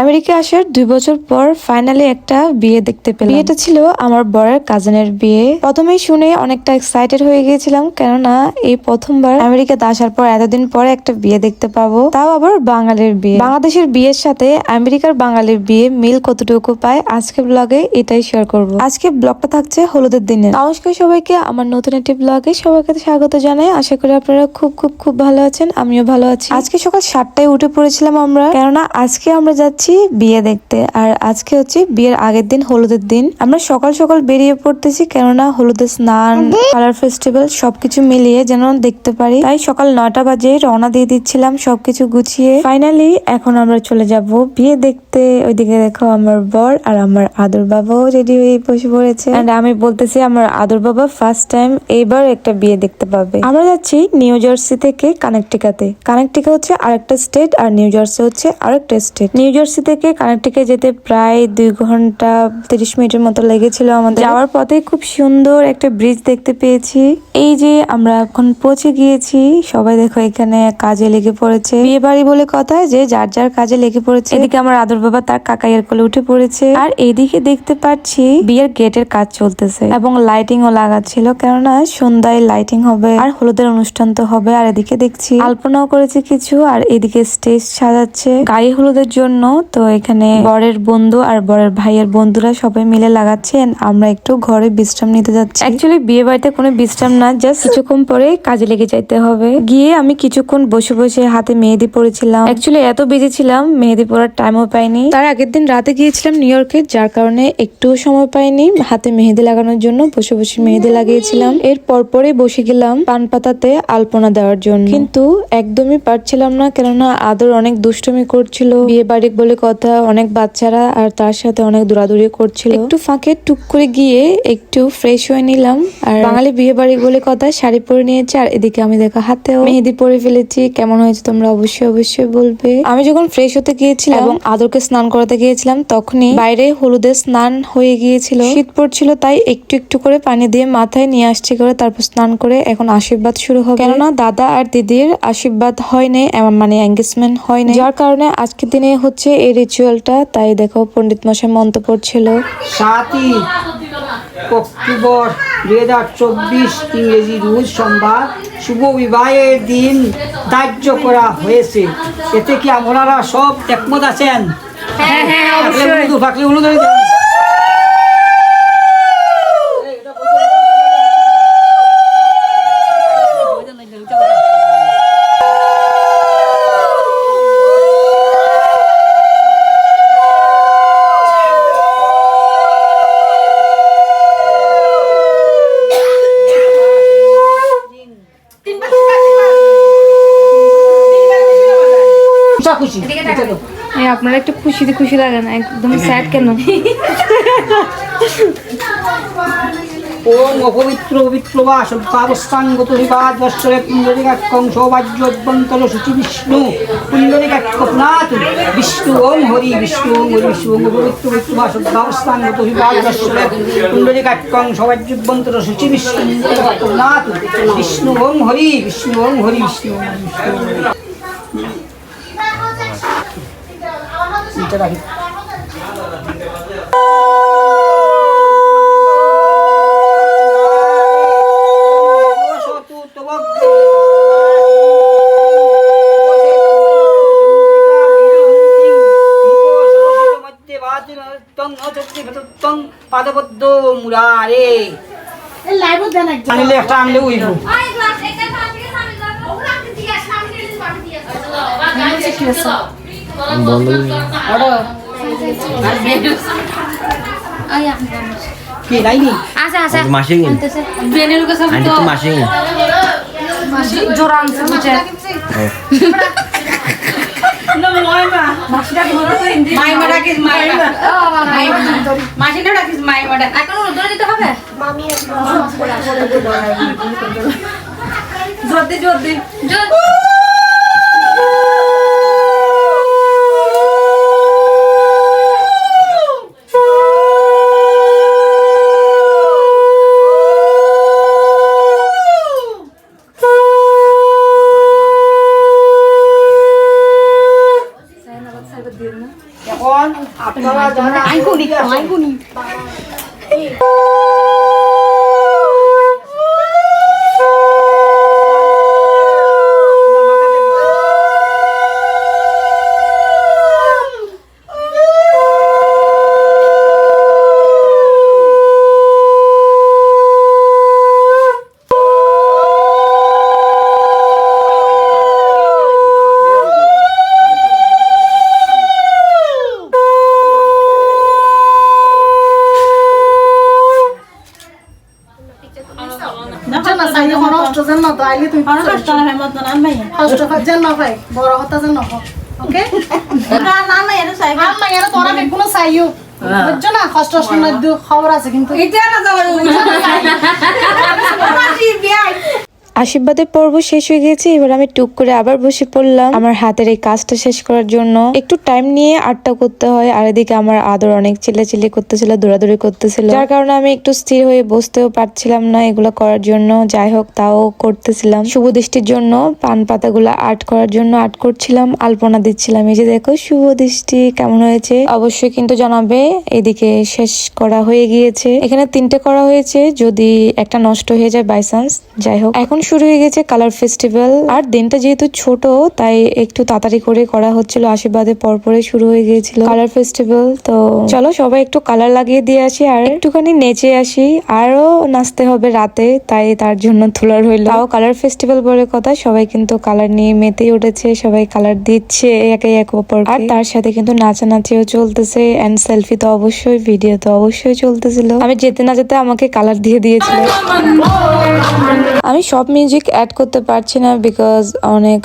America আসার 2 বছর পর ফাইনালি একটা বিয়ে দেখতে পেলাম। বিয়েটা ছিল আমার বরের কাজিনের বিয়ে। প্রথমেই শুনে অনেকটা এক্সাইটেড হয়ে গিয়েছিলাম, কেননা এই প্রথমবার আমেরিকাতে আসার পর এতদিন পরে একটা বিয়ে দেখতে পাবো, তাও আবার বাঙালির বিয়ে। বাংলাদেশের বিয়ের সাথে আমেরিকার বাঙালির বিয়ে মিল কতটুকু পায় আজকে ব্লগে এটাই শেয়ার করব। আজকে ব্লগটা থাকছে হলুদের দিনে। নমস্কার সবাইকে, আমার নতুন একটি ব্লগে সবাইকে স্বাগত জানাই। আশা করি আপনারা খুব ভালো আছেন, আমিও ভালো আছি। আজকে সকাল 7টায় উঠে পড়েছিলাম আমরা, কেননা আজকে আমরা যাচ্ছি বিয়ে দেখতে। আর আজকে হচ্ছে বিয়ের আগের দিন, হলুদের দিন। আমরা সকাল সকাল বেরিয়ে পড়তেছি, কেননা হলুদের স্নান, কালার ফেস্টিভ্যাল সবকিছু মিলিয়ে যেন দেখতে পারি। তাই সকাল 9টা বাজে রওনা দিয়ে দিচ্ছিলাম সবকিছু গুছিয়ে। ফাইনালি এখন আমরা চলে যাব বিয়ে দেখতে। ওইদিকে দেখো আমার বর আর আমার আদর বাবাও রেডি হয়ে বসে পড়েছে। এন্ড আমি বলতেছি আমার আদর বাবা ফার্স্ট টাইম এইবার একটা বিয়ে দেখতে পাবে। আমরা যাচ্ছি নিউ জার্সি থেকে কানেকটিকাতে। কানেকটিকা হচ্ছে আরেকটা স্টেট, আর নিউ জার্সি হচ্ছে আরেকটা স্টেট। নিউ জার্সি থেকে কানেকটিকা যেতে প্রায় 2 ঘন্টা 30 মিনিটের মতো লেগেছিল আমাদের। যাওয়ার পথে খুব সুন্দর একটা ব্রিজ দেখতে পেয়েছি। এই যে আমরা এখন পৌঁছে গিয়েছি। সবাই দেখো এখানে কাজে লেগে পড়েছে। বিয়ে বাড়ি বলে কথা, যে যার যার কাজে লেগে পড়েছে। এদিকে আমার আদর বাবা তার কাকাইয়ের কোলে উঠে পড়েছে, আর এইদিকে দেখতে পাচ্ছি বিয়ের গেটের কাজ চলতেছে এবং লাইটিং ও লাগাচ্ছিল, কেননা সন্ধ্যায় লাইটিং হবে আর হলুদের অনুষ্ঠান তো হবে। আর এদিকে দেখছি আলপনাও করেছে কিছু, আর এদিকে স্টেজ সাজাচ্ছে গায়ে হলুদের জন্য। তো এখানে বরের বন্ধু আর বরের ভাইয়ের বন্ধুরা সবাই মিলে লাগাচ্ছেন। আমরা একটু ঘরে বিশ্রাম নিতে যাচ্ছি। অ্যাকচুয়ালি বিয়ে বাড়িতে কোনো বিশ্রাম না, জাস্ট কিছুক্ষণ পরে কাজে লেগে যাইতে হবে। গিয়ে আমি কিছুক্ষণ বসে বসে হাতে মেহেদি পড়েছিলাম। অ্যাকচুয়ালি এত বিজি ছিলাম মেহেদি পড়ার টাইমও পাইনি। তার আগের দিন রাতে গিয়েছিলাম নিউ ইয়র্কে, যার কারণে একটু সময় পাইনি হাতে মেহেদি লাগানোর জন্য। বসে বসে মেহেদি লাগিয়েছিলাম। এর পরপরে বসে গেলাম পান পাতাতে আলপনা দেওয়ার জন্য, কিন্তু একদমই পারছিলাম না, কেননা আদর অনেক দুষ্টুমি করছিল। বিয়ে বাড়ি বলে কথা, অনেক বাচ্চারা আর তার সাথে অনেক দৌড়াদৌড়ি করছিল। একটু ফাঁকে টুক করে গিয়ে একটু ফ্রেশ হয়ে নিলাম। আর বাঙালি বিয়ে বাড়ি বলে কথা, শাড়ি পরে নিয়েছে, আর এদিকে আমি দেখো হাতেও মেহেদি পরে ফেলেছি। কেমন হয়েছে তোমরা অবশ্যই বলবে। আমি যখন ফ্রেশ হতে গিয়েছিলাম এবং আদরকে স্নান করাতে গিয়েছিলাম, তখনই বাইরে হলুদের স্নান হয়ে গিয়েছিল। শীত পড়ছিল, তাই একটু একটু করে পানি দিয়ে মাথায় নিয়ে আসছি করে, তারপর স্নান করে এখন আশীর্বাদ শুরু হবে। কেননা দাদা আর দিদির আশীর্বাদ হয়নি, মানে এঙ্গেজমেন্ট হয়নি, যার কারণে আজকের দিনে হচ্ছে এই রিচুয়ালটা। তাই দেখো পণ্ডিত মশাই মন্ত্র পড়ছিল। 7ই অক্টোবর 2024 ইংরেজি রোজ সোমবার শুভ বিবাহের দিন ধার্য করা হয়েছে। এতে কি আপনারা সব একমত আছেন? হ্যাঁ হ্যাঁ অবশ্যই। থাকলে অনুদান খুশি। আপনারা একটু খুশি লাগে না, একদম স্যাড কেন? ওম অপবিত্র পবিত্র বা সর্বাবস্থাঙ্গত বিবাদ বৎসরে পুণ্ডরিকাক্ষং সৌভাগ্য অভ্যন্তর সূচি বিষ্ণু পুণ্ডরিকাক্ষনাথ বিষ্ণু ওম হরি বিষ্ণু ওম হরি বিষ্ণু ওম অপবিত্র পবিত্র বা সর্বাবস্থাঙ্গত বিবাদ বৎসরে পুণ্ডরিকাক্ষং সৌভাগ্য অভ্যন্তর সূচি বিষ্ণু পুণ্ডরিকাক্ষনাথ বিষ্ণু ওম হরি বিষ্ণু ওম হরি বিষ্ণু ওম হরি বিষ্ণু। পাদবদ্ধ মুরারে আনলে একটা আনলে উইব কি লাইনি আচ্ছা আচ্ছা মাসে বেনের কাছে আন্টি তো মাসে জোরান বুঝে না ময়মা মাসিটা ধরে তো ইন্দি মাইমা ডাকিস মাইমা মাসিটা ডাকিস মাইমা ডাক এখন ধরে দিতে হবে মামি জোর দে এখন আপনারা যারা খবর আছে কিন্তু আশীর্বাদের পর্ব শেষ হয়ে গেছে। এবার আমি টুক করে আবার বসে পড়লাম আমার হাতের এই কাজটা শেষ করার জন্য। একটু টাইম নিয়ে আর্টটা করতে হয়, আর এদিকে আমার আদর অনেক চিল্লাচিল্লি করতেছিল, দৌড়াদৌড়ি করতেছিল, যার কারণে আমি একটু স্থির হয়ে বসতেও পারছিলাম না এগুলো করার জন্য। যাই হোক, তাও করতেছিলাম শুভ দৃষ্টির জন্য। পান পাতাগুলো আর্ট করার জন্য আর্ট করছিলাম, আলপনা দিচ্ছিলাম। এই যে দেখো শুভ দৃষ্টি কেমন হয়েছে অবশ্যই কিন্তু জানাবে। এদিকে শেষ করা হয়ে গিয়েছে, এখানে 3টে করা হয়েছে, যদি একটা নষ্ট হয়ে যায় বাই চান্স। যাই হোক, এখন শুরু হয়ে গেছে কালার ফেস্টিভ্যাল। আর দিনটা যেহেতু ছোট তাই একটু তাড়াতাড়ি করে করা হচ্ছিল, আশীর্বাদের পরপরে শুরু হয়ে গিয়েছিল কালার ফেস্টিভ্যাল। তো চলো সবাই একটু কালার লাগিয়ে দিয়ে আসি আর একটুখানি নেচে আসি। আরো নাচতে হবে রাতে, তাই তার জন্য তোলার হইলো। তাও কালার ফেস্টিভ্যাল বলে কথা, সবাই কিন্তু কালার নিয়ে মেতেই উঠেছে, সবাই কালার দিচ্ছে একে এক অপরকে। আর তার সাথে কিন্তু নাচানাচিও চলতেছে, এন্ড সেলফি তো অবশ্যই, ভিডিও তো অবশ্যই চলতেছিল। আমি যেতে না যেতে আমাকে কালার দিয়ে দিয়েছিল। আমি সব মিউজিক অ্যাড করতে পারছি না বিকজ অনেক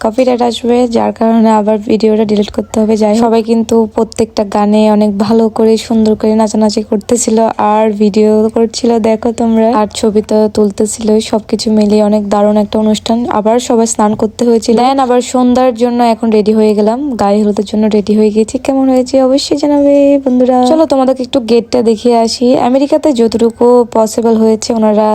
কপিরাইট আসবে, যার কারণে আবার ভিডিওটা ডিলিট করতে হবে। যাই সবাই কিন্তু প্রত্যেকটা গানে অনেক ভালো করে সুন্দর করে নাচানাচি করতেছিল আর ভিডিও করছিল, দেখো তোমরা, আর ছবি তো তুলতেছিল। সবকিছু মিলিয়ে অনেক দারুণ একটা অনুষ্ঠান। আবার সবাই স্নান করতে হয়েছিল, দেন আবার সন্ধ্যার জন্য এখন রেডি হয়ে গেলাম, গায়ে হলুদের জন্য রেডি হয়ে গেছি। কেমন হয়েছে অবশ্যই জানাবে বন্ধুরা। চলো তোমাদেরকে একটু গেটটা দেখিয়ে আসি। আমেরিকাতে যতটুকু পসিবল হয়েছে ওনারা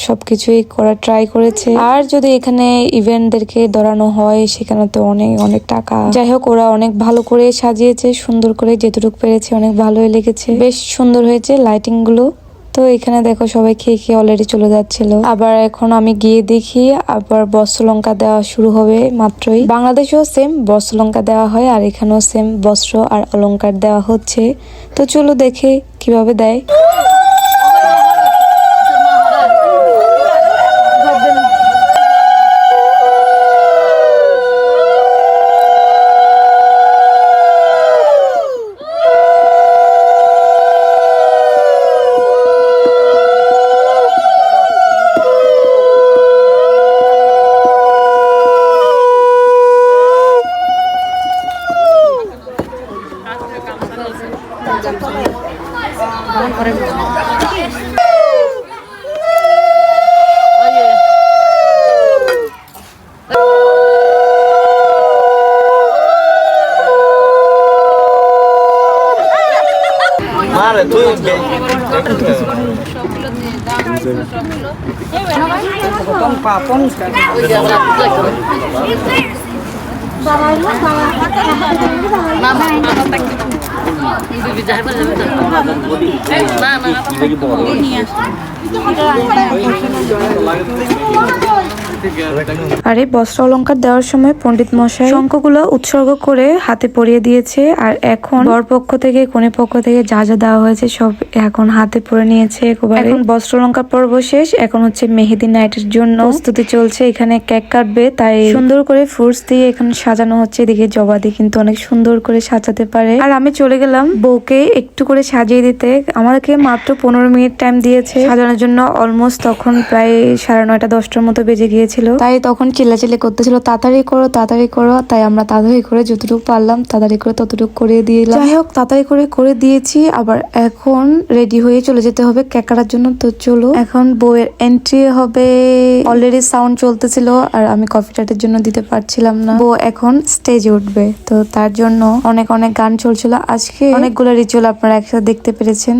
সবকিছুই করার ট্রাই করেছে। আর যদি এখানে ইভেন্টদেরকে ধরানো হয় সেখানে তো অনেক টাকা। যাই হোক, ওরা অনেক ভালো করে সাজিয়েছে, সুন্দর করে যেটুকু পেরেছে অনেক ভালোই লেগেছে, বেশ সুন্দর হয়েছে লাইটিং গুলো। তো এখানে দেখো সবাই খেয়ে অলরেডি চলে যাচ্ছিল। আবার এখন আমি গিয়ে দেখি আবার বস্ত্র লঙ্কা দেওয়া শুরু হবে মাত্রই। বাংলাদেশেও সেম বস্ত্র লঙ্কা দেওয়া হয় আর এখানেও সেম বস্ত্র আর অলংকার দেওয়া হচ্ছে। তো চলো দেখে কিভাবে দেয়। আর এই বস্ত্র অলংকার দেওয়ার সময় পণ্ডিত মশাই শঙ্খগুলো উৎসর্গ করে হাতে পরিয়ে দিয়েছে। আর এখন বর পক্ষ থেকে কনে পক্ষ থেকে যা যা দেওয়া হয়েছে সব এখন হাতে পরে নিয়েছে। এখন বস্ত্র অলংকার পর্ব শেষ, এখন হচ্ছে মেহেদি নাইটের জন্য প্রস্তুতি চলছে। এখানে কেক কাটবে, তাই সুন্দর করে ফ্রুটস দিয়ে এখানে সাজানো হচ্ছে। এদিকে জবা দিয়ে কিন্তু অনেক সুন্দর করে সাজাতে পারে। আর আমি চলে গেলাম বউকে একটু করে সাজিয়ে দিতে। আমাদেরকে মাত্র 15 মিনিট টাইম দিয়েছে সাজানোর জন্য। অলমোস্ট তখন প্রায় 9:30 10টার মতো বেজে গিয়েছিল, তাই তখন চিল্লাচিল্লি করতেছিল তাড়াতাড়ি করো তাড়াতাড়ি করো। তাই আমরা তাড়াতাড়ি করে যতটুকু পারলাম তাড়াতাড়ি করে ততটুকু করে দিলাম। যাই হোক, তাড়াতাড়ি করে দিয়েছি। আবার এখন রেডি হয়ে চলে যেতে হবে কেক কাটার জন্য। তো চলো, এখন বউয়ের এন্ট্রি হবে। অলরেডি সাউন্ড চলতেছিল আর আমি কফিটাটের জন্য দিতে পারছিলাম না। বউ এখন স্টেজে উঠবে, তো তার জন্য অনেক গান চলছিল। আজকে অনেকগুলো রিচুয়াল আপনারা একসাথে দেখতে পেরেছেন।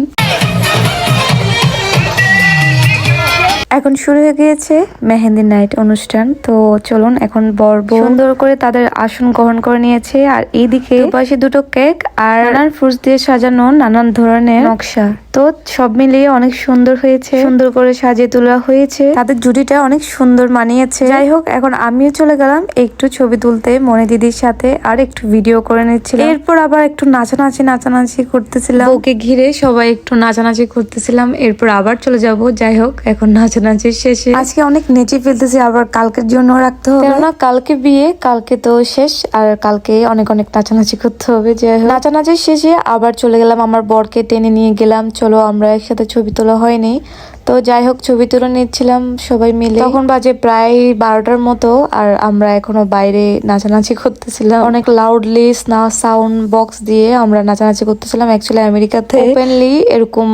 এখন শুরু হয়ে গিয়েছে মেহেন্দি নাইট অনুষ্ঠান। তো চলুন এখন বর বউ সুন্দর করে তাদের আসন গ্রহণ করে নিয়েছে। আর এইদিকে পাশে দুটো কেক আর নানান ফ্রুটস দিয়ে সাজানো নানান ধরনের নকশা। তো সব মিলিয়ে অনেক সুন্দর হয়েছে, সুন্দর করে সাজিয়ে তোলা হয়েছে, তাদের জুটিটা অনেক সুন্দর মানিয়েছে। যাই হোক, এখন আমিও চলে গেলাম একটু ছবি তুলতে মনি দিদির সাথে, আর একটু ভিডিও করে নিচ্ছিলাম। এরপর আবার একটু নাচানাচি করতেছিলাম, ওকে ঘিরে সবাই একটু নাচানাচি করতেছিলাম। এরপর আবার চলে যাব। যাই হোক, এখন নাচানাচির শেষে আজকে অনেক নেচে ফেলতেছি, আবার কালকের জন্য রাখতে হবে, কেননা কালকে বিয়ে, কালকে তো শেষ, আর কালকে অনেক নাচানাচি করতে হবে। যাই হোক, নাচানাচির শেষে আবার চলে গেলাম, আমার বরকে টেনে নিয়ে গেলাম, চলো আমরা একসাথে ছবি তোলা হয়নি। তো যাই হোক, ছবি তুলে নিচ্ছিলাম সবাই মিলে। তখন বাজে প্রায় 12টার মতো, আর আমরা এখনো বাইরে নাচানাচি করতেছিলাম অনেক লাউডলি, সাউন্ড বক্স দিয়ে আমরা নাচানাচি করতেছিলাম। অ্যাকচুয়ালি আমেরিকাতে ওপেনলি এরকম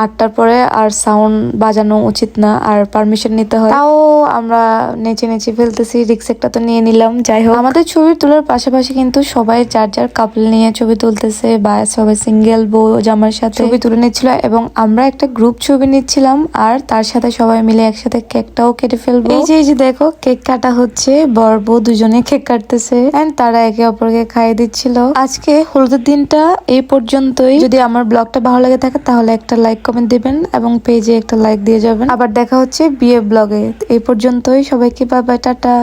8টার পরে আর সাউন্ড বাজানো উচিত না, আর পারমিশন নিতে হয়। তাও আমরা নেচে ফেলতেছি, রিক্স একটা তো নিয়ে নিলাম। যাই হোক, আমাদের ছবি তোলার পাশাপাশি কিন্তু সবাই যার কাপল নিয়ে ছবি তুলতেছে, বা সবাই সিঙ্গেল বউ জামার সাথে ছবি তুলে নিচ্ছিল, এবং আমরা একটা গ্রুপ ছবি নিচ্ছিলাম, আর তার সাথে সবাই মিলে একসাথে কেকটাও কেটে ফেলবো। এই যে দেখো, কেক কাটা হচ্ছে, বর বউ দুজনে কেক কাটতেছে, এন্ড তারা একে অপরকে খাইয়ে দিচ্ছিল। আজকে হলুদের দিনটা এই পর্যন্তই। যদি আমার ব্লগটা ভালো লেগে থাকে তাহলে একটা লাইক কমেন্ট দিবেন, এবং পেজে একটা লাইক দিয়ে যাবেন। আবার দেখা হচ্ছে বিয়ে ব্লগে। এই পর্যন্তই, সবাইকে বাই বাই, টাটা।